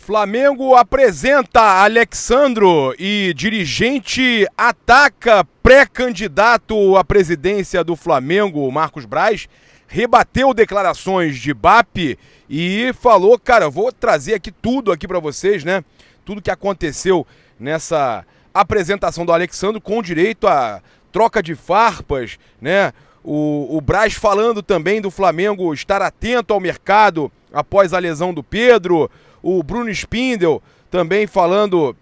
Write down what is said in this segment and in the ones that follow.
Flamengo apresenta Alexandro e dirigente ataca pré-candidato à presidência do Flamengo, Marcos Braz, rebateu declarações de BAP e falou, cara, eu vou trazer aqui tudo aqui para vocês, né? Tudo que aconteceu nessa apresentação do Alexandro com direito a troca de farpas, né? O Braz falando também do Flamengo estar atento ao mercado após a lesão do Pedro. O Bruno Spindel também falando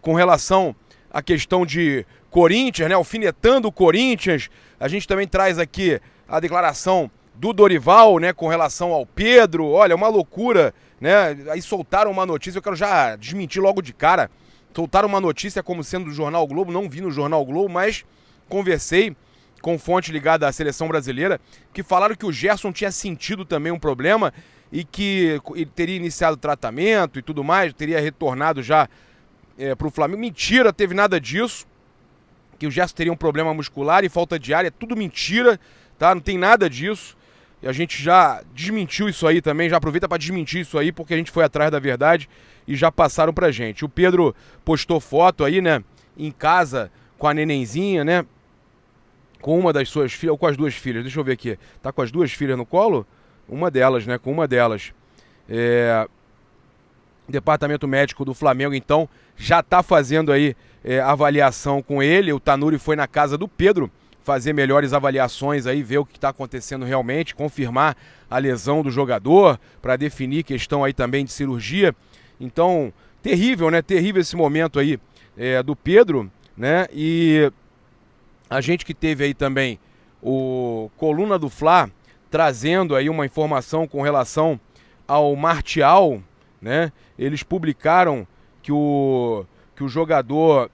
com relação à questão de Corinthians, né? Alfinetando o Corinthians. A gente também traz aqui a declaração do Dorival, né? Com relação ao Pedro. Olha, uma loucura, né? Aí soltaram uma notícia, eu quero já desmentir logo de cara. Soltaram uma notícia como sendo do Jornal Globo, não vi no Jornal Globo, mas conversei com fonte ligada à seleção brasileira, que falaram que o Gerson tinha sentido também um problema e que ele teria iniciado tratamento e tudo mais, teria retornado já para o Flamengo. Mentira, teve nada disso, que o Gerson teria um problema muscular e falta de ar, é tudo mentira, tá? Não tem nada disso. E a gente já desmentiu isso aí também, já aproveita para desmentir isso aí, porque a gente foi atrás da verdade e já passaram pra gente. O Pedro postou foto aí, né, em casa com a nenenzinha, né, com uma das suas filhas, ou com as duas filhas, deixa eu ver aqui, tá com as duas filhas no colo? Uma delas, né, com uma delas. Departamento médico do Flamengo, então, já tá fazendo aí avaliação com ele. O Tanuri foi na casa do Pedro fazer melhores avaliações aí, ver o que está acontecendo realmente, confirmar a lesão do jogador, para definir questão aí também de cirurgia. Então, terrível, né? Terrível esse momento aí do Pedro, né? E a gente que teve aí também o Coluna do Fla trazendo aí uma informação com relação ao Martial, né? Eles publicaram que o jogador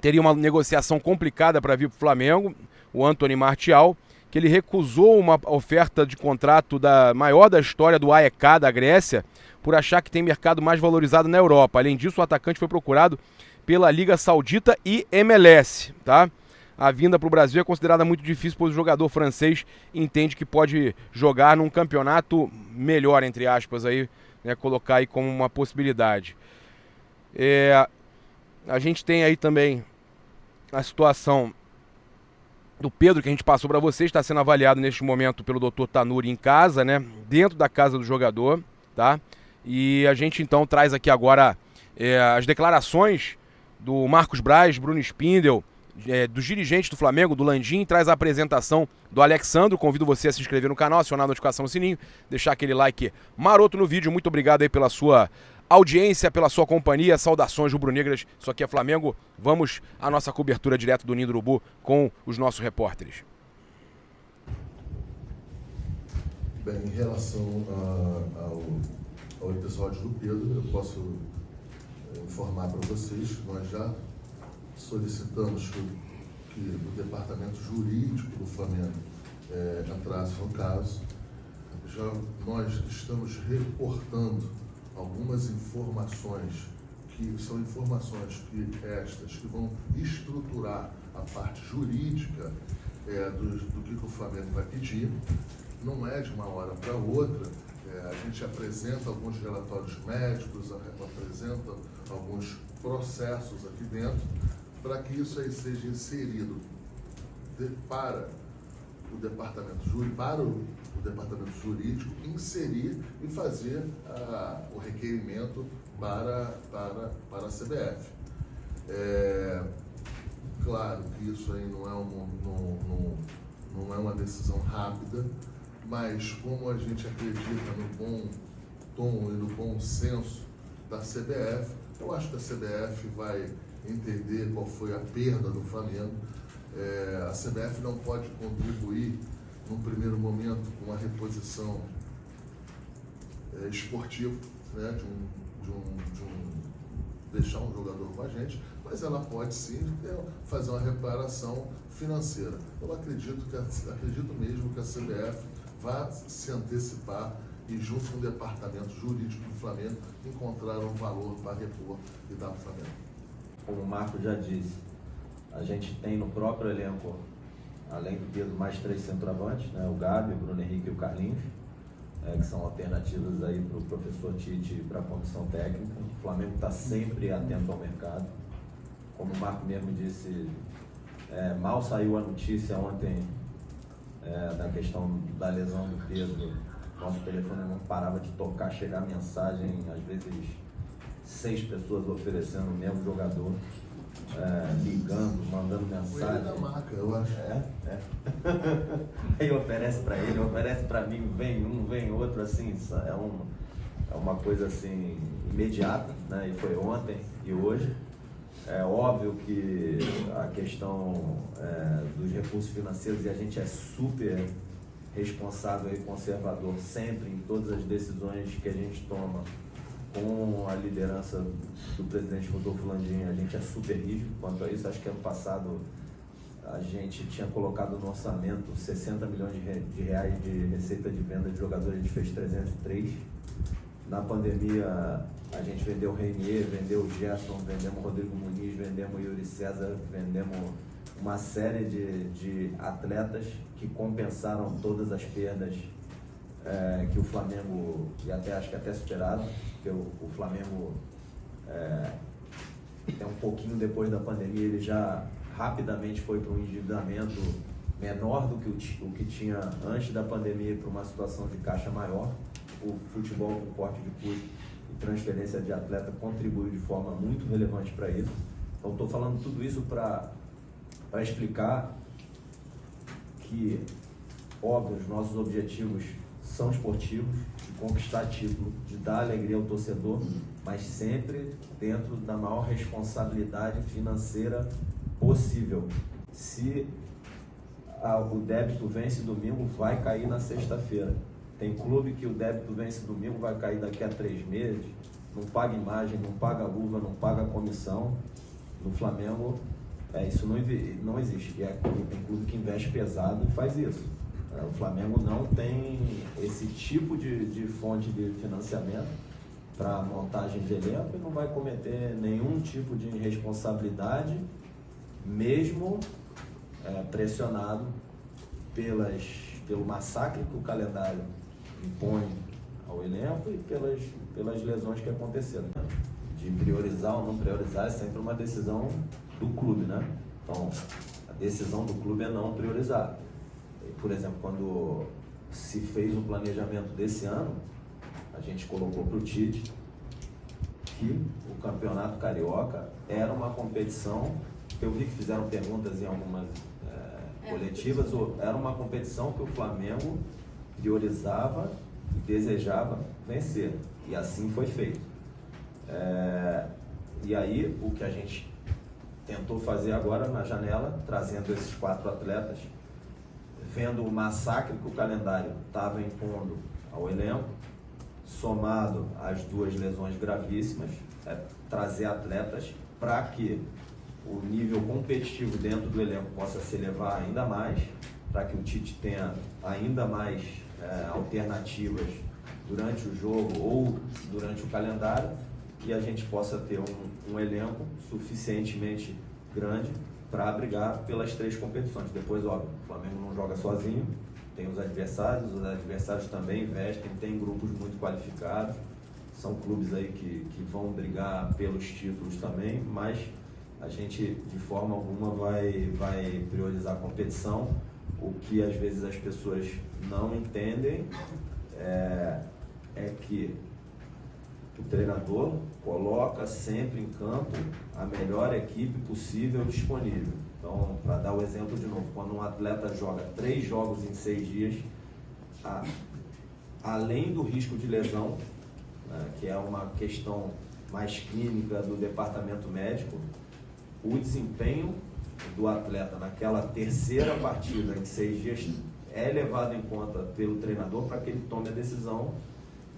teria uma negociação complicada para vir para o Flamengo, o Anthony Martial, que ele recusou uma oferta de contrato maior da história do AEK da Grécia, por achar que tem mercado mais valorizado na Europa. Além disso, o atacante foi procurado pela Liga Saudita e MLS, tá? A vinda para o Brasil é considerada muito difícil, pois o jogador francês entende que pode jogar num campeonato melhor, entre aspas, aí, né, colocar aí como uma possibilidade. A gente tem aí também a situação do Pedro, que a gente passou para vocês, está sendo avaliado neste momento pelo Dr. Tanuri em casa, né, dentro da casa do jogador, tá? E a gente então traz aqui agora as declarações do Marcos Braz, Bruno Spindel, dos dirigentes do Flamengo, do Landim, traz a apresentação do Alexandro. Convido você a se inscrever no canal, acionar a notificação no sininho, deixar aquele like maroto no vídeo. Muito obrigado aí pela sua audiência, pela sua companhia. Saudações rubro-negras, isso aqui é Flamengo. Vamos à nossa cobertura direto do Ninho do Urubu com os nossos repórteres. Bem, em relação ao episódio do Pedro, eu posso informar para vocês que nós já solicitamos que o departamento jurídico do Flamengo entrasse no caso. Nós estamos reportando algumas informações que são informações que vão estruturar a parte jurídica do que o Flamengo vai pedir. Não é de uma hora para outra. A gente apresenta alguns relatórios médicos, apresenta alguns processos aqui dentro, para que isso aí seja inserido para o departamento jurídico inserir e fazer o requerimento para a CBF. Claro que isso aí não é uma decisão rápida, mas como a gente acredita no bom tom e no bom senso da CBF, eu acho que a CBF vai entender qual foi a perda do Flamengo. A CBF não pode contribuir, num primeiro momento, com uma reposição esportiva, né, deixar um jogador com a gente, mas ela pode sim fazer uma reparação financeira. Eu acredito mesmo que a CBF vá se antecipar e, junto com o departamento jurídico do Flamengo, encontrar um valor para repor e dar para o Flamengo. Como o Marco já disse, a gente tem no próprio elenco, além do Pedro, mais 3 centroavantes, né? O Gabi, o Bruno Henrique e o Carlinhos. que são alternativas aí para o professor Tite e para a comissão técnica. O Flamengo está sempre atento ao mercado. Como o Marco mesmo disse, mal saiu a notícia ontem da questão da lesão do Pedro. Nosso telefone não parava de tocar, chegar mensagem, às vezes 6 pessoas oferecendo o mesmo jogador, ligando, mandando mensagem. Da marca, eu acho. Aí oferece para ele, oferece para mim, vem um, vem outro, assim, é uma coisa assim imediata, né? E foi ontem e hoje. É óbvio que a questão dos recursos financeiros, e a gente é super responsável e conservador sempre em todas as decisões que a gente toma, com a liderança do presidente Rodolfo Landim, a gente é super rígido quanto a isso. Acho que ano passado a gente tinha colocado no orçamento 60 milhões de reais de receita de venda de jogadores, a gente fez 303. Na pandemia a gente vendeu o Reinier, vendeu o Gerson, vendemos o Rodrigo Muniz, vendemos o Yuri César, vendemos uma série de atletas que compensaram todas as perdas que o Flamengo, e acho que até superaram, porque o Flamengo até um pouquinho depois da pandemia ele já rapidamente foi para um endividamento menor do que o que tinha antes da pandemia, para uma situação de caixa maior. O futebol com corte de custo e transferência de atleta contribuiu de forma muito relevante para isso. Então estou falando tudo isso para explicar que, óbvio, os nossos objetivos são esportivos, de conquistar título, de dar alegria ao torcedor, mas sempre dentro da maior responsabilidade financeira possível. Se o débito vence domingo, vai cair na sexta-feira. Tem clube que o débito vence domingo, vai cair daqui a 3 meses, não paga imagem, não paga luva, não paga comissão. No Flamengo, isso não existe. E tem clube que investe pesado e faz isso. O Flamengo não tem esse tipo de fonte de financiamento para montagem de elenco e não vai cometer nenhum tipo de irresponsabilidade, mesmo pressionado pelo massacre que o calendário impõe ao elenco e pelas lesões que aconteceram. De priorizar ou não priorizar é sempre uma decisão do clube, né? Então, a decisão do clube é não priorizar. Por exemplo, quando se fez o planejamento desse ano, a gente colocou para o Tite que o Campeonato Carioca era uma competição, eu vi que fizeram perguntas em algumas coletivas, era uma competição que o Flamengo priorizava e desejava vencer, e assim foi feito. E aí, o que a gente tentou fazer agora na janela, trazendo esses 4 atletas, vendo o massacre que o calendário estava impondo ao elenco, somado às 2 lesões gravíssimas, trazer atletas para que o nível competitivo dentro do elenco possa se elevar ainda mais, para que o Tite tenha ainda mais alternativas durante o jogo ou durante o calendário, e a gente possa ter um elenco suficientemente grande para brigar pelas 3 competições. Depois, óbvio, o Flamengo não joga sozinho, tem os adversários também investem, tem grupos muito qualificados, são clubes aí que vão brigar pelos títulos também, mas a gente de forma alguma vai priorizar a competição. O que às vezes as pessoas não entendem é que o treinador coloca sempre em campo a melhor equipe possível disponível. Então, para dar o exemplo de novo, quando um atleta joga 3 jogos em 6 dias, além do risco de lesão, que é uma questão mais clínica do departamento médico, o desempenho do atleta naquela terceira partida em 6 dias é levado em conta pelo treinador para que ele tome a decisão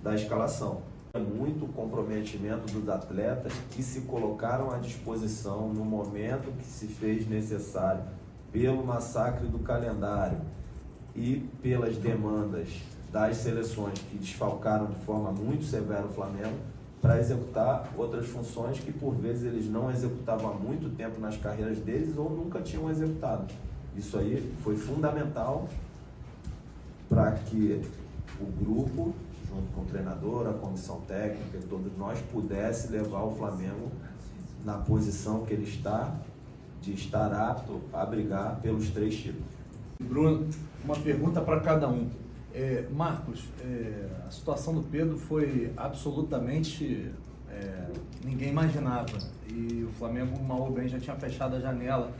da escalação. É muito comprometimento dos atletas que se colocaram à disposição no momento que se fez necessário pelo massacre do calendário e pelas demandas das seleções que desfalcaram de forma muito severa o Flamengo para executar outras funções que por vezes eles não executavam há muito tempo nas carreiras deles ou nunca tinham executado. Isso aí foi fundamental para que o grupo, junto com o treinador, a comissão técnica, todos nós, pudesse levar o Flamengo na posição que ele está, de estar apto a brigar pelos 3 títulos. Bruno, uma pergunta para cada um. Marcos, a situação do Pedro foi absolutamente... ninguém imaginava, e o Flamengo, mal ou bem, já tinha fechado a janela.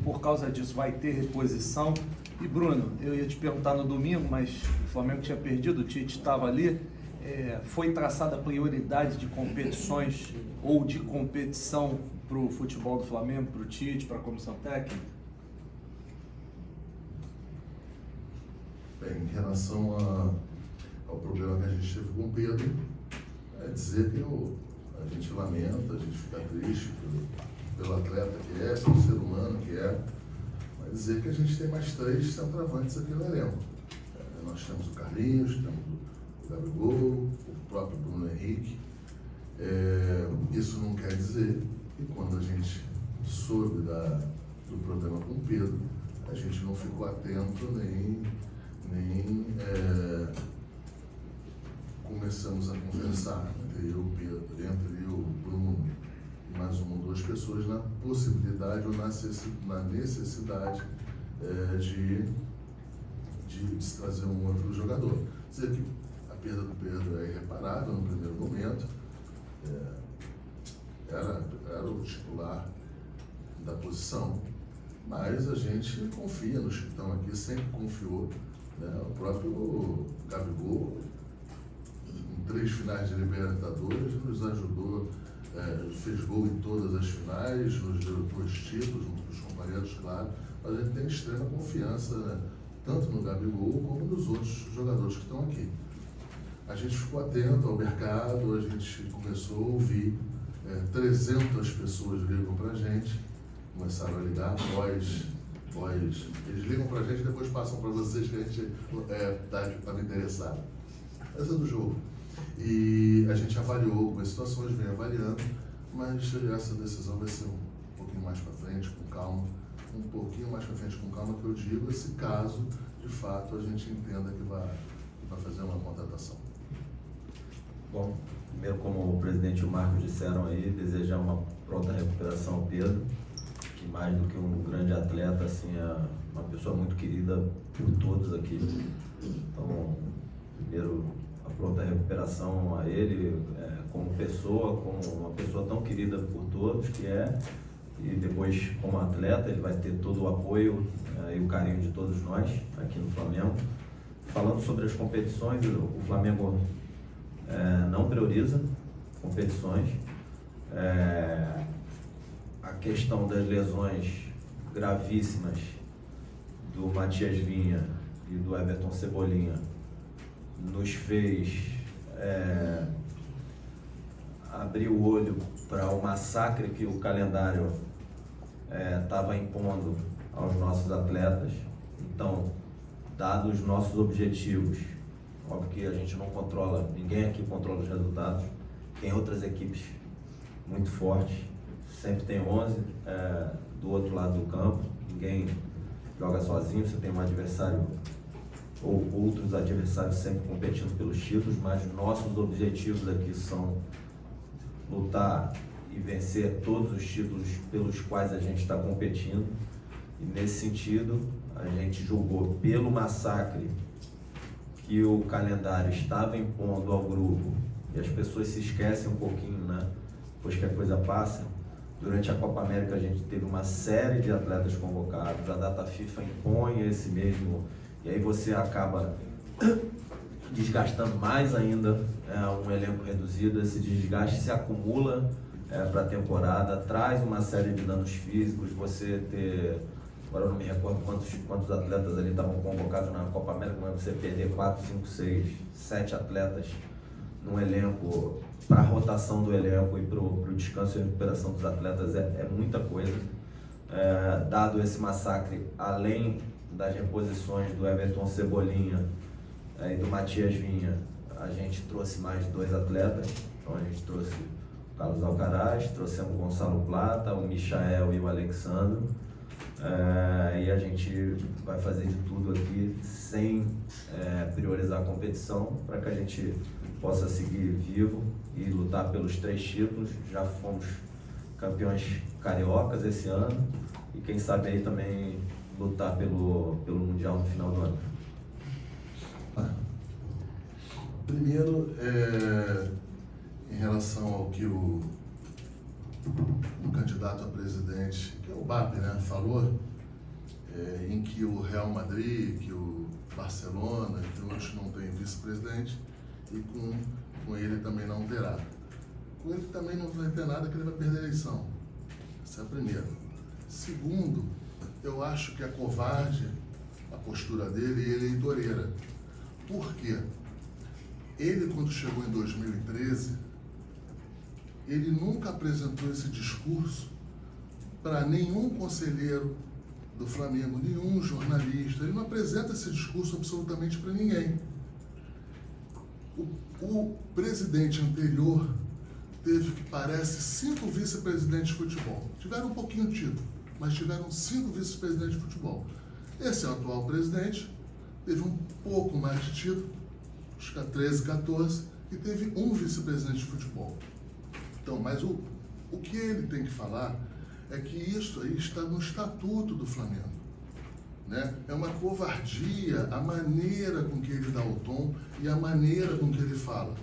Por causa disso vai ter reposição. E Bruno, eu ia te perguntar no domingo, mas o Flamengo tinha perdido, o Tite estava ali. Foi traçada a prioridade de competições ou de competição para o futebol do Flamengo, para o Tite, para a comissão técnica? Bem, em relação ao problema que a gente teve com o Pedro, dizer que a gente lamenta, a gente fica triste pelo atleta que é, pelo ser humano que é, mas dizer que a gente tem mais 3 centroavantes aqui no elenco. Nós temos o Carlinhos, temos o Gabigol, o próprio Bruno Henrique. Isso não quer dizer que quando a gente soube do problema com o Pedro, a gente não ficou atento nem começamos a conversar entre eu, Pedro, entre o Bruno e mais 1 ou 2 pessoas na possibilidade ou na necessidade de se trazer um outro jogador. Dizer que a perda do Pedro é irreparável no primeiro momento, era o titular da posição, mas a gente confia nos que estão aqui, sempre confiou, né? O próprio Gabigol, em 3 finais de Libertadores, nos ajudou, fez gol em todas as finais, nos deu 2 títulos, junto com os companheiros, claro, mas a gente tem extrema confiança, né? Tanto no Gabigol como nos outros jogadores que estão aqui. A gente ficou atento ao mercado, a gente começou a ouvir, 300 pessoas ligam para a gente, começaram a ligar, eles ligam para a gente e depois passam para vocês que a gente estava interessado. Essa é do jogo. E a gente avaliou algumas situações, vem avaliando, mas essa decisão vai ser um pouquinho mais para frente, com calma, um pouquinho mais para frente com calma, que eu digo, esse caso, de fato, a gente entenda que vai fazer uma contratação. Bom, primeiro, como o presidente e o Marcos disseram aí, desejar uma pronta recuperação ao Pedro, que mais do que um grande atleta, assim, é uma pessoa muito querida por todos aqui. Então, primeiro, a pronta recuperação a ele, como pessoa, como uma pessoa tão querida por todos que é, e depois, como atleta, ele vai ter todo o apoio e o carinho de todos nós aqui no Flamengo. Falando sobre as competições, o Flamengo não prioriza competições. A questão das lesões gravíssimas do Matias Vinha e do Everton Cebolinha nos fez abrir o olho para o massacre que o calendário estava impondo aos nossos atletas. Então, dados os nossos objetivos, óbvio que a gente não controla, ninguém aqui controla os resultados, tem outras equipes muito fortes, sempre tem 11 do outro lado do campo, ninguém joga sozinho, você tem um adversário ou outros adversários sempre competindo pelos títulos, mas nossos objetivos aqui são lutar e vencer todos os títulos pelos quais a gente está competindo, e nesse sentido a gente julgou pelo massacre que o calendário estava impondo ao grupo, e as pessoas se esquecem um pouquinho, né? Depois que a coisa passa. Durante a Copa América a gente teve uma série de atletas convocados, a data FIFA impõe esse mesmo, e aí você acaba desgastando mais ainda um elenco reduzido. Esse desgaste se acumula para a temporada, traz uma série de danos físicos. Você ter, agora eu não me recordo quantos atletas ali estavam convocados na Copa América, mas você perder 4, 5, 6, 7 atletas num elenco, para a rotação do elenco e para o descanso e recuperação dos atletas é muita coisa. Dado esse massacre, além das reposições do Everton Cebolinha e do Matias Vinha, a gente trouxe mais 2 atletas. Então a gente trouxe o Carlos Alcaraz, trouxemos o Gonçalo Plata, o Michael e o Alexandro. E a gente vai fazer de tudo aqui sem priorizar a competição para que a gente possa seguir vivo e lutar pelos 3 títulos. Já fomos campeões cariocas esse ano e quem sabe aí também lutar pelo Mundial no final do ano. Primeiro, em relação ao que o candidato a presidente, que é o BAP, né, falou, em que o Real Madrid, que o Barcelona, que outros não têm vice-presidente, e com ele também não terá. Com ele também não vai ter nada, que ele vai perder a eleição. Essa é a primeira. Segundo, eu acho que é covarde a postura dele e eleitoreira. Por quê? Ele, quando chegou em 2013, ele nunca apresentou esse discurso para nenhum conselheiro do Flamengo, nenhum jornalista. Ele não apresenta esse discurso absolutamente para ninguém. O presidente anterior teve, que parece, 5 vice-presidentes de futebol. Tiveram um pouquinho de título, mas tiveram 5 vice-presidentes de futebol. Esse é o atual presidente, teve um pouco mais de título, acho que 13, 14, e teve um vice-presidente de futebol. Então, mas o que ele tem que falar é que isso aí está no estatuto do Flamengo, né? É uma covardia a maneira com que ele dá o tom e a maneira com que ele fala.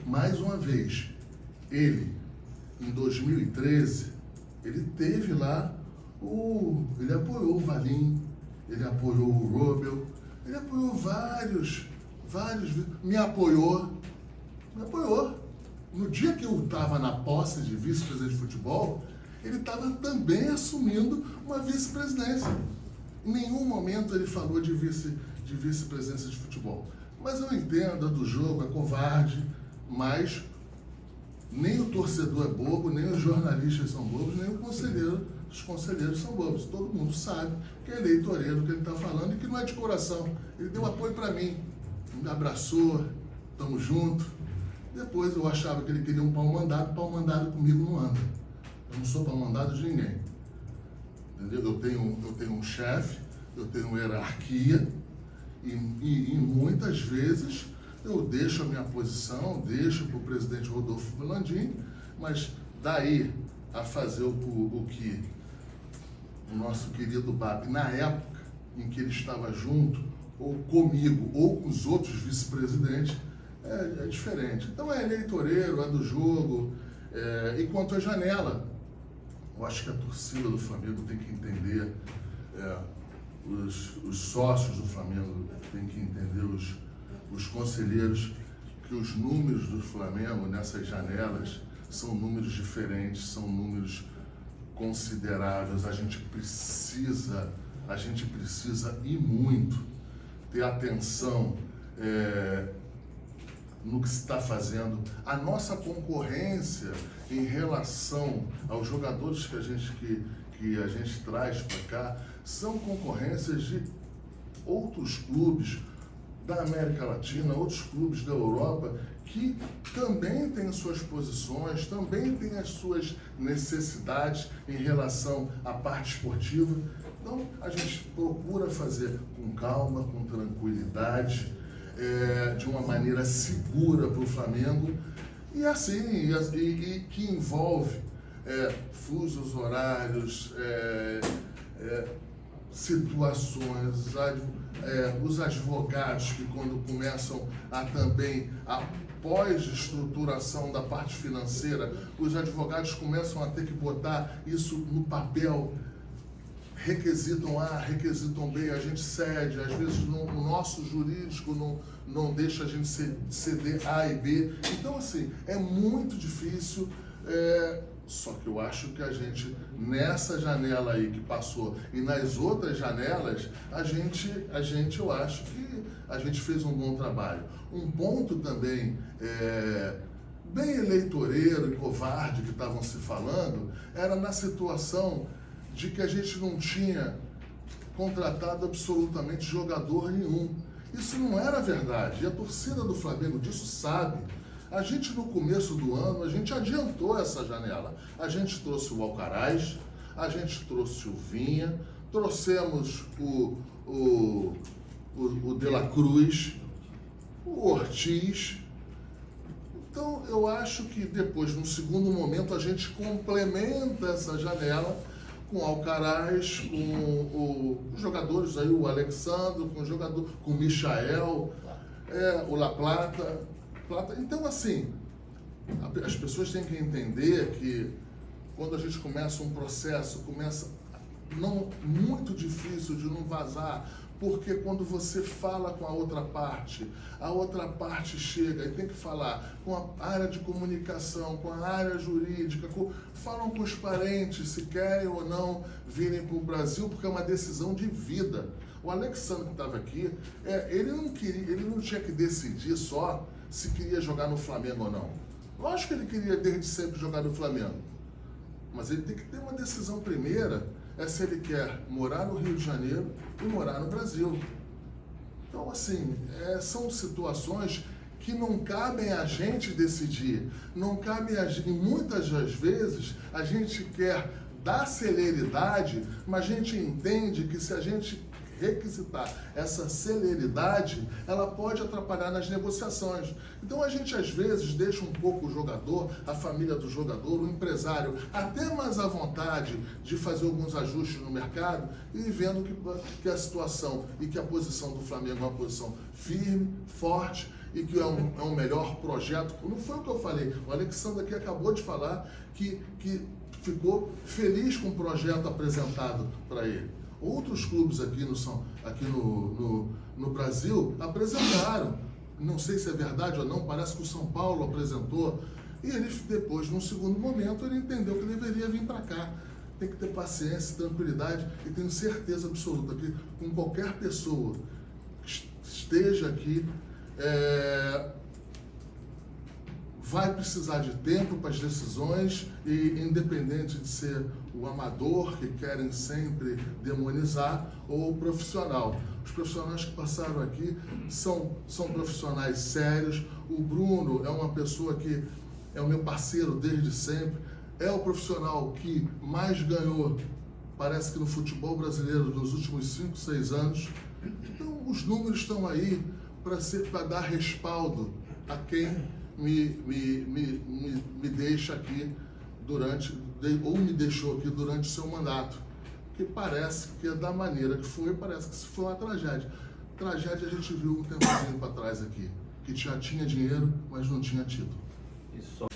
Mais uma vez, ele, em 2013, ele teve lá, ele apoiou o Valim, ele apoiou o Robel, ele apoiou vários, me apoiou. No dia que eu estava na posse de vice-presidente de futebol, ele estava também assumindo uma vice-presidência. Em nenhum momento ele falou de vice-presidência de futebol. Mas eu entendo, a do jogo, é covarde, mas nem o torcedor é bobo, nem os jornalistas são bobos, nem os conselheiros são bobos. Todo mundo sabe que é eleitoreiro que ele está falando e que não é de coração. Ele deu apoio para mim, me abraçou, estamos juntos. Depois eu achava que ele queria um pau mandado comigo não anda. Eu não sou pau mandado de ninguém. Entendeu? Eu tenho um chefe, eu tenho uma hierarquia e muitas vezes eu deixo a minha posição, deixo para o presidente Rodolfo Landim, mas daí a fazer o que o nosso querido BAP, na época em que ele estava junto, ou comigo, ou com os outros vice-presidentes, é diferente. Então é eleitoreiro, é do jogo. E quanto à janela, eu acho que a torcida do Flamengo tem que entender, os sócios do Flamengo têm que entender, os conselheiros, que os números do Flamengo nessas janelas são números diferentes, são números consideráveis. A gente precisa e muito ter atenção no que se está fazendo. A nossa concorrência em relação aos jogadores que a gente traz para cá são concorrências de outros clubes da América Latina, outros clubes da Europa, que também têm suas posições, também têm as suas necessidades em relação à parte esportiva. Então, a gente procura fazer com calma, com tranquilidade, de uma maneira segura para o Flamengo, e assim, e que envolve fusos horários, situações, os advogados que quando começam após estruturação da parte financeira, os advogados começam a ter que botar isso no papel, requisitam A, requisitam B, a gente cede, às vezes o nosso jurídico não deixa a gente ceder A e B. Então, assim, é muito difícil, só que eu acho que a gente, nessa janela aí que passou e nas outras janelas, eu acho que a gente fez um bom trabalho. Um ponto também, bem eleitoreiro e covarde que estavam se falando, era na situação de que a gente não tinha contratado absolutamente jogador nenhum. Isso não era verdade, e a torcida do Flamengo disso sabe. A gente, no começo do ano, a gente adiantou essa janela. A gente trouxe o Alcaraz, a gente trouxe o Vinha, trouxemos o De La Cruz, o Ortiz. Então, eu acho que depois, num segundo momento, a gente complementa essa janela com Alcaraz, com os jogadores aí, o Alexandre, com o Michael, o La Plata. Então, assim, as pessoas têm que entender que quando a gente começa um processo, não muito difícil de não vazar, porque quando você fala com a outra parte chega e tem que falar com a área de comunicação, com a área jurídica, falam com os parentes se querem ou não virem para o Brasil, porque é uma decisão de vida. O Alexandre que estava aqui, ele não tinha que decidir só se queria jogar no Flamengo ou não. Lógico que ele queria desde sempre jogar no Flamengo, mas ele tem que ter uma decisão primeira, se ele quer morar no Rio de Janeiro e morar no Brasil. Então, assim, são situações que não cabem a gente decidir, não cabem e muitas das vezes a gente quer dar celeridade, mas a gente entende que se a gente requisitar essa celeridade, ela pode atrapalhar nas negociações. Então a gente às vezes deixa um pouco o jogador, a família do jogador, o empresário, até mais à vontade de fazer alguns ajustes no mercado e vendo que a situação e que a posição do Flamengo é uma posição firme, forte e que é um melhor projeto. Não foi o que eu falei, o Alexandre aqui acabou de falar que ficou feliz com o projeto apresentado para ele. Outros clubes aqui no Brasil apresentaram, não sei se é verdade ou não, parece que o São Paulo apresentou, e ele depois, num segundo momento, ele entendeu que deveria vir para cá. Tem que ter paciência, tranquilidade, e tenho certeza absoluta que com qualquer pessoa que esteja aqui, vai precisar de tempo para as decisões e independente de ser o amador que querem sempre demonizar ou o profissional. Os profissionais que passaram aqui são profissionais sérios. O Bruno é uma pessoa que é o meu parceiro desde sempre. É o profissional que mais ganhou, parece que no futebol brasileiro, nos últimos 5, 6 anos. Então, os números estão aí para dar respaldo a quem me deixa aqui ou me deixou aqui durante o seu mandato, que parece que da maneira que foi, parece que foi uma tragédia. Tragédia a gente viu um tempozinho para trás aqui, que já tinha dinheiro, mas não tinha título. Isso.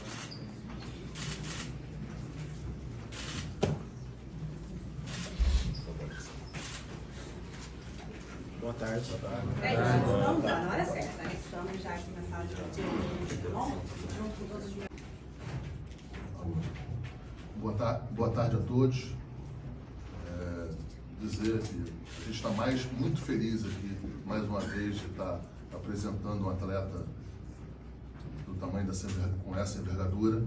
Boa tarde. Vamos lá, na hora certa, né? Estamos já aqui na sala de tá bom? Junto com todos os Boa tarde a todos. Dizer que a gente está muito feliz aqui, mais uma vez, de estar apresentando um atleta do tamanho com essa envergadura,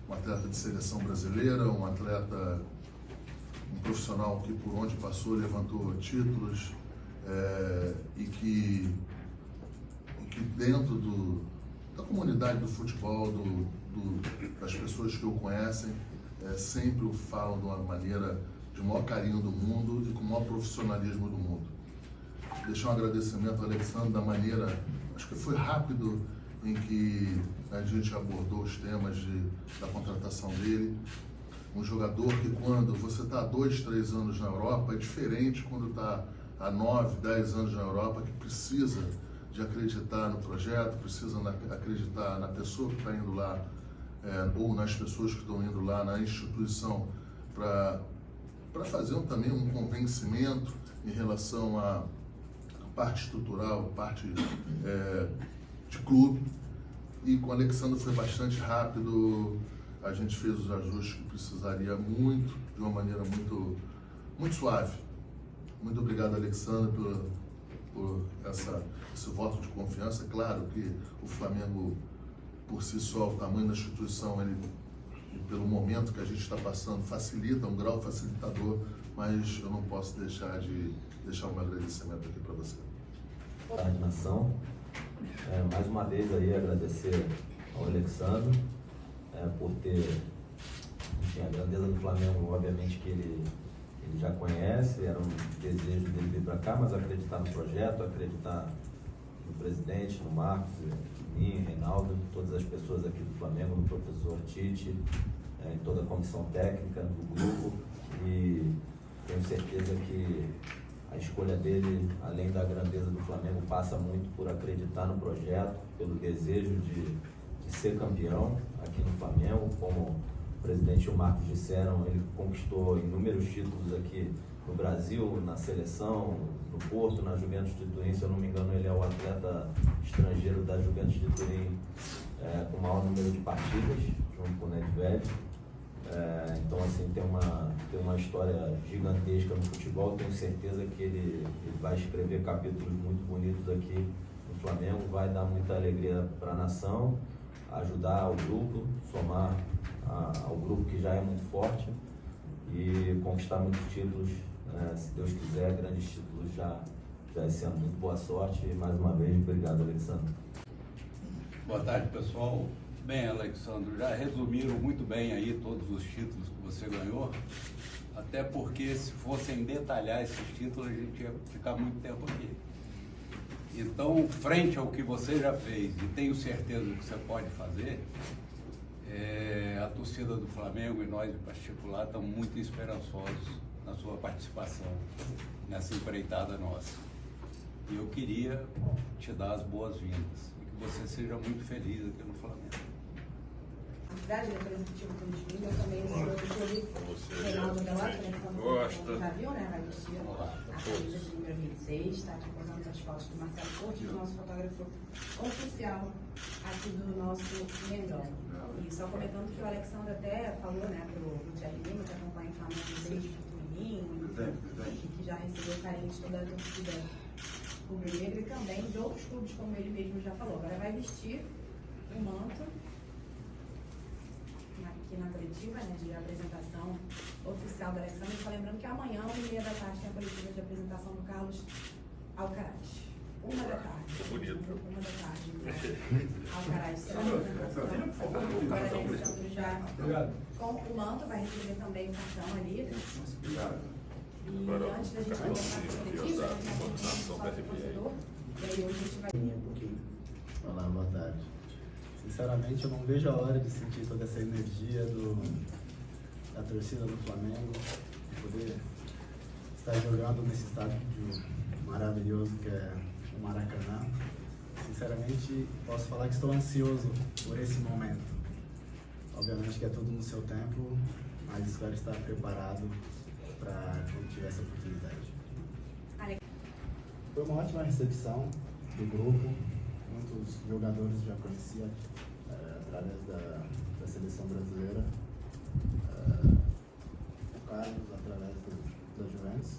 um atleta de seleção brasileira, um profissional que por onde passou levantou títulos, e que dentro da comunidade do futebol, das pessoas que o conhecem, sempre o falam de uma maneira de maior carinho do mundo e com o maior profissionalismo do mundo. Deixar um agradecimento ao Alexandre da maneira, acho que foi rápido em que a gente abordou os temas da contratação dele. Um jogador que quando você está há 2, 3 anos na Europa é diferente quando está há 9, 10 anos na Europa, que precisa de acreditar no projeto, precisa acreditar na pessoa que está indo lá, ou nas pessoas que estão indo lá na instituição, para fazer também um convencimento em relação à parte estrutural, parte de clube. E com o Alexandre foi bastante rápido, a gente fez os ajustes que precisaria muito, de uma maneira muito, muito suave. Muito obrigado, Alexandre, por esse voto de confiança. É claro que o Flamengo, por si só, o tamanho da instituição, pelo momento que a gente está passando, facilita, um grau facilitador, mas eu não posso deixar de deixar um agradecimento aqui para você. Boa tarde, nação. Mais uma vez aí agradecer ao Alexandre por ter enfim, a grandeza do Flamengo, obviamente que ele já conhece, era um desejo dele vir para cá, mas acreditar no projeto, acreditar no presidente, no Marcos, em mim, Reinaldo, todas as pessoas aqui do Flamengo, no professor Tite, em toda a comissão técnica do grupo, e tenho certeza que a escolha dele, além da grandeza do Flamengo, passa muito por acreditar no projeto, pelo desejo de ser campeão aqui no Flamengo. Como o presidente e o Marcos disseram, ele conquistou inúmeros títulos aqui no Brasil, na seleção, no Porto, na Juventus de Turim. Se eu não me engano, ele é o atleta estrangeiro da Juventus de Turim com o maior número de partidas, junto com o Nedved. Então, assim, tem uma história gigantesca no futebol. Tenho certeza que ele vai escrever capítulos muito bonitos aqui no Flamengo, vai dar muita alegria para a nação, ajudar o grupo, somar ao grupo que já é muito forte e conquistar muitos títulos, se Deus quiser, grandes títulos já esse ano. Muito boa sorte e mais uma vez, obrigado, Alexandre. Boa tarde, pessoal. Bem, Alexandre, já resumiram muito bem aí todos os títulos que você ganhou, até porque se fossem detalhar esses títulos a gente ia ficar muito tempo aqui. Então, frente ao que você já fez e tenho certeza que você pode fazer, a torcida do Flamengo e nós em particular estamos muito esperançosos na sua participação nessa empreitada nossa. E eu queria te dar as boas-vindas e que você seja muito feliz aqui no Flamengo. Da diretora executiva do time, eu também sou do clube Reinaldo Galáctica, né? Como já viu, né? Vai vestir a camisa de número 26, está aqui posando as fotos do Marcelo Cortes, o nosso fotógrafo oficial aqui do nosso Mengão. E só comentando que o Alexandre até falou, né, pro Thierry Lima, que acompanha o Flamengo desde pequenininho, que já recebeu carinho de toda a torcida rubro-negra e também de outros clubes, como ele mesmo já falou. Agora vai vestir o manto aqui na coletiva, né, de apresentação oficial da Alexandre. Só lembrando que amanhã, 1h30 da tarde, tem a coletiva de apresentação do Carlos Alcaraz. 1 da tarde. Bonito. 1 da tarde. Alcaraz será a apresentação. Agora a Alexandre já com o manto, vai receber também o cartão ali. Obrigado. E antes da gente começar a coletiva, a gente vai ter só o torcedor. E aí hoje a gente vai... Olá, boa tarde. Sinceramente, eu não vejo a hora de sentir toda essa energia da torcida do Flamengo, de poder estar jogando nesse estádio maravilhoso que é o Maracanã. Sinceramente, posso falar que estou ansioso por esse momento. Obviamente que é tudo no seu tempo, mas espero estar preparado para quando tiver essa oportunidade. Foi uma ótima recepção do grupo. Muitos jogadores já conhecia através da seleção brasileira, o Carlos através da Juventus.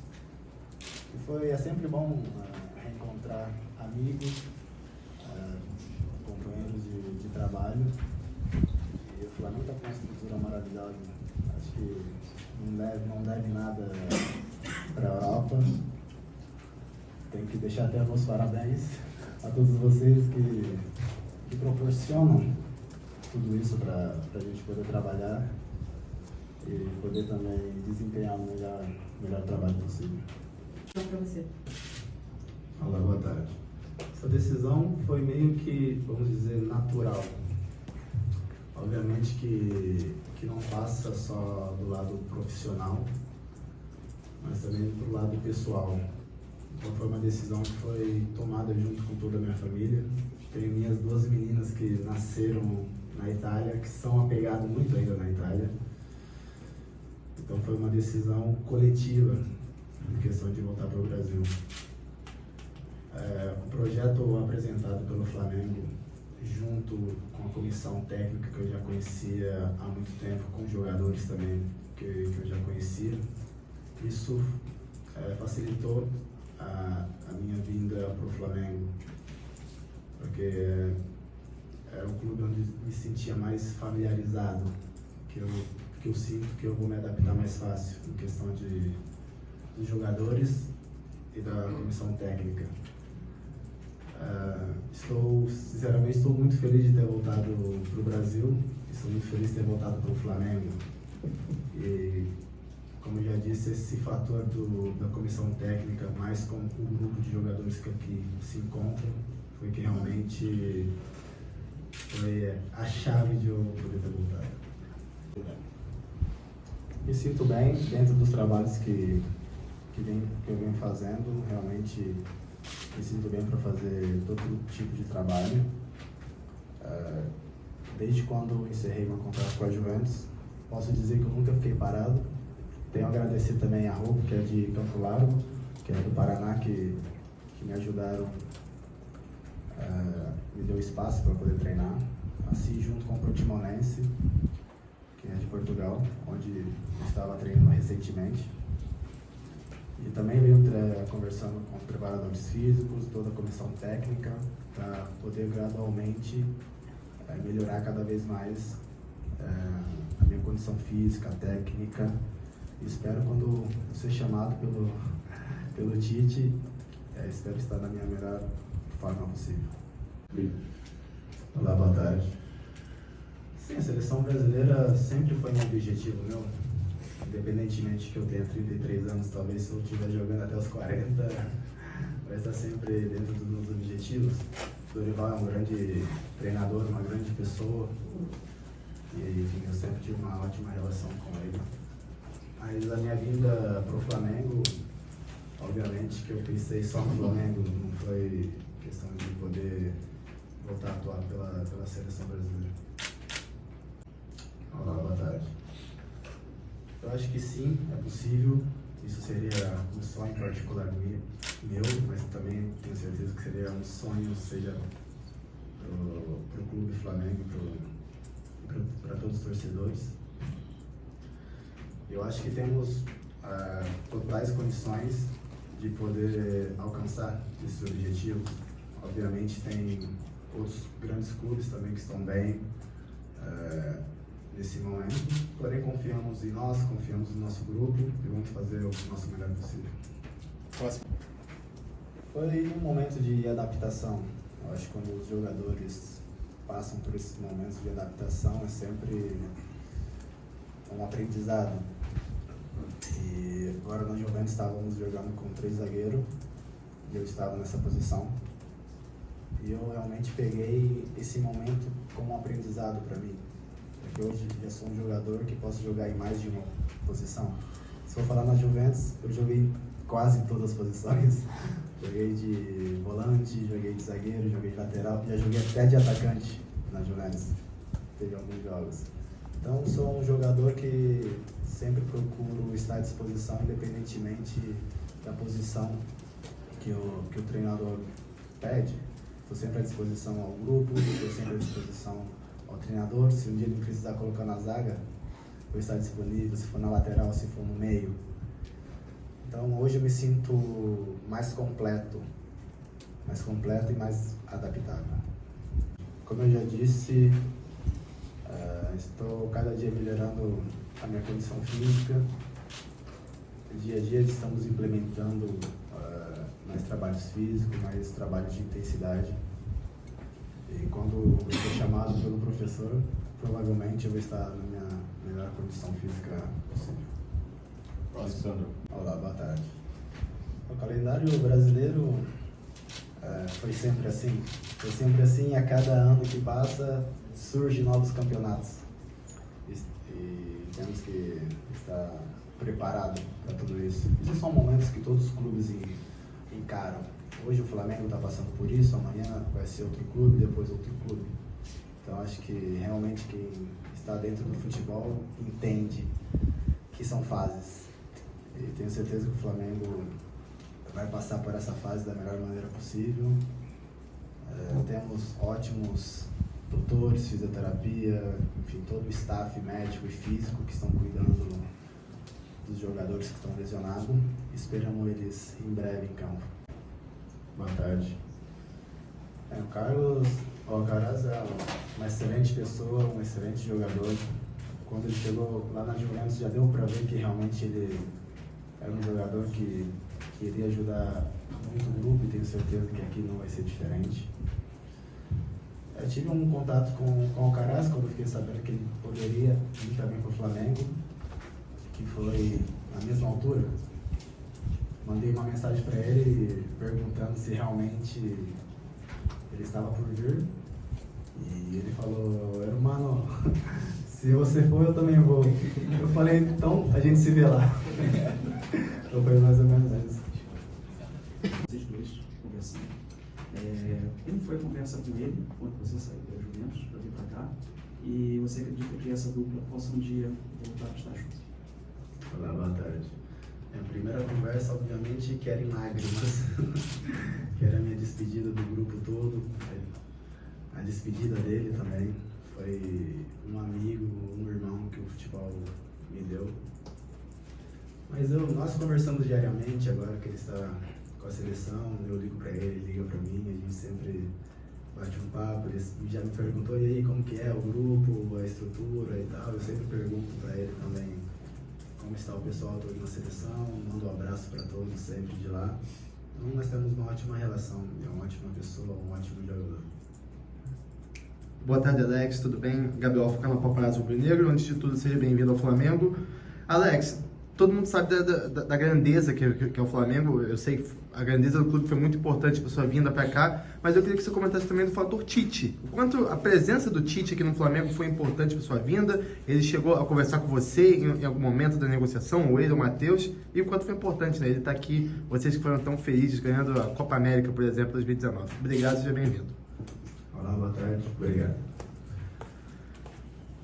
E é sempre bom reencontrar amigos, companheiros de trabalho. E o Flamengo está com uma estrutura maravilhosa. Acho que não deve nada para a Europa. Tenho que deixar até meus parabéns a todos vocês que proporcionam tudo isso para a gente poder trabalhar e poder também desempenhar o melhor trabalho possível. Para você. Olá, boa tarde. Essa decisão foi meio que, vamos dizer, natural. Obviamente que não passa só do lado profissional, mas também do lado pessoal. Então foi uma decisão que foi tomada junto com toda a minha família. Tenho minhas 2 meninas que nasceram na Itália, que são apegadas muito ainda na Itália. Então foi uma decisão coletiva em questão de voltar para o Brasil. O projeto apresentado pelo Flamengo, junto com a comissão técnica que eu já conhecia há muito tempo, com os jogadores também que eu já conhecia, isso facilitou a minha vinda para o Flamengo, porque era um clube onde me sentia mais familiarizado, que eu sinto que eu vou me adaptar mais fácil em questão dos jogadores e da comissão técnica. Sinceramente, estou muito feliz de ter voltado para o Brasil, estou muito feliz de ter voltado para o Flamengo. E, como eu já disse, esse fator da comissão técnica, mais com o grupo de jogadores que aqui se encontram, foi que realmente foi a chave de eu poder ter voltado. Me sinto bem dentro dos trabalhos que eu venho fazendo, realmente me sinto bem para fazer todo tipo de trabalho. Desde quando encerrei meu contrato com a Juventus, posso dizer que eu nunca fiquei parado. Tenho a agradecer também a Rubio, que é de Campo Largo, que é do Paraná, que me ajudaram, me deu espaço para poder treinar. Assim, junto com o Portimonense, que é de Portugal, onde eu estava treinando recentemente. E também venho conversando com os preparadores físicos, toda a comissão técnica, para poder gradualmente melhorar cada vez mais a minha condição física, técnica. E espero, quando eu ser chamado pelo Tite, espero estar na minha melhor forma possível. Olá, boa tarde. Sim, a seleção brasileira sempre foi um objetivo meu. Independentemente que eu tenha 33 anos, talvez se eu estiver jogando até os 40, vai estar sempre dentro dos meus objetivos. O Dorival é um grande treinador, uma grande pessoa, e enfim, eu sempre tive uma ótima relação com ele. Mas a minha vinda para o Flamengo, obviamente que eu pensei só no Flamengo, não foi questão de poder voltar a atuar pela seleção brasileira. Olá, boa tarde. Eu acho que sim, é possível. Isso seria um sonho particular meu, mas também tenho certeza que seria um sonho, seja para o Clube Flamengo, para todos os torcedores. Eu acho que temos totais condições de poder alcançar esse objetivo. Obviamente tem outros grandes clubes também que estão bem nesse momento, porém confiamos em nós, confiamos no nosso grupo e vamos fazer o nosso melhor possível. Foi um momento de adaptação. Eu acho que quando os jogadores passam por esses momentos de adaptação é sempre um aprendizado. E agora na Juventus estávamos jogando com 3 zagueiros e eu estava nessa posição. E eu realmente peguei esse momento como um aprendizado para mim. Porque hoje já sou um jogador que posso jogar em mais de uma posição. Se for falar na Juventus, eu joguei quase em todas as posições. Joguei de volante, joguei de zagueiro, joguei de lateral, já joguei até de atacante na Juventus. Teve alguns jogos. Então sou um jogador que sempre procuro estar à disposição, independentemente da posição que o treinador pede. Estou sempre à disposição ao grupo, estou sempre à disposição ao treinador. Se um dia ele precisar colocar na zaga, vou estar disponível, se for na lateral, se for no meio. Então hoje eu me sinto mais completo e mais adaptável. Como eu já disse, estou cada dia melhorando a minha condição física. Dia a dia estamos implementando mais trabalhos físicos, mais trabalhos de intensidade. E quando eu for chamado pelo professor, provavelmente eu vou estar na minha melhor condição física possível. Alexandre. Olá, boa tarde. O calendário brasileiro foi sempre assim. Foi sempre assim, a cada ano que passa surgem novos campeonatos. E temos que estar preparados para tudo isso. Esses são momentos que todos os clubes encaram. Hoje o Flamengo está passando por isso, amanhã vai ser outro clube, depois outro clube. Então acho que realmente quem está dentro do futebol entende que são fases. E tenho certeza que o Flamengo vai passar por essa fase da melhor maneira possível. Temos ótimos doutores, fisioterapia, enfim, todo o staff médico e físico que estão cuidando dos jogadores que estão lesionados. Esperamos eles em breve em campo. Boa tarde. O Carlos Alcaraz é uma excelente pessoa, um excelente jogador. Quando ele chegou lá na Juventus já deu para ver que realmente ele era um jogador que iria ajudar muito o grupo e tenho certeza que aqui não vai ser diferente. Eu tive um contato com o Alcaraz quando eu fiquei sabendo que ele poderia ir também para o Flamengo. que foi na mesma altura, mandei uma mensagem para ele perguntando se realmente ele estava por vir. E ele falou, irmão, se você for, eu também vou. Eu falei, então a gente se vê lá. Então foi mais ou menos isso. Vocês dois conversando. Como foi a conversa com ele quando você saiu da Juventus para vir para cá? E você acredita que essa dupla possa um dia voltar a estar juntos? Olá, boa tarde. A primeira conversa, obviamente, que era em lágrimas, que era a minha despedida do grupo todo, a despedida dele também. Foi um amigo, um irmão que o futebol me deu. Mas nós conversamos diariamente, agora que ele está com a seleção, eu ligo para ele liga para mim, a gente sempre bate um papo, ele já me perguntou, e aí, como que é o grupo, a estrutura e tal, eu sempre pergunto para ele também como está o pessoal todo na seleção, mando um abraço para todos sempre de lá. Então nós temos uma ótima relação, é uma ótima pessoa, um ótimo jogador. Boa tarde, Alex, tudo bem? Gabriel Focando na Paparazzo Rubro-Negro. Antes de tudo, seja bem-vindo ao Flamengo. Alex, todo mundo sabe da grandeza que é o Flamengo. Eu sei que a grandeza do clube foi muito importante para sua vinda para cá, mas eu queria que você comentasse também do fator Tite. O quanto a presença do Tite aqui no Flamengo foi importante para sua vinda, ele chegou a conversar com você em algum momento da negociação, ou ele, ou o Matheus, e o quanto foi importante, né? Ele está aqui, vocês que foram tão felizes ganhando a Copa América, por exemplo, 2019. Obrigado, seja bem-vindo. Olá, boa tarde. Obrigado.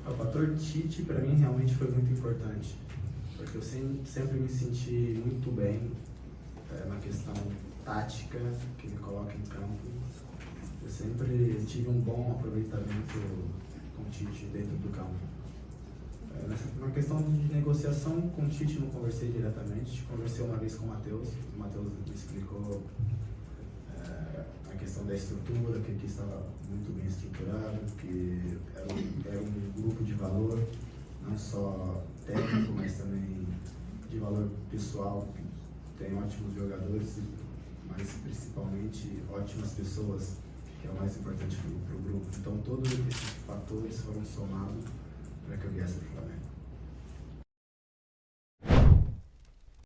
O fator Tite, para mim, realmente foi muito importante, porque eu sempre me senti muito bem na questão tática que me coloca em campo. Eu sempre tive um bom aproveitamento com o Tite dentro do campo. Na questão de negociação, com o Tite não conversei diretamente, conversei uma vez com o Matheus me explicou a questão da estrutura, que aqui estava muito bem estruturado, que era um grupo de valor, não só técnico, mas também de valor pessoal. Tem ótimos jogadores, mas principalmente ótimas pessoas, que é o mais importante para o grupo. Então todos esses fatores foram somados para que eu viesse para o Flamengo.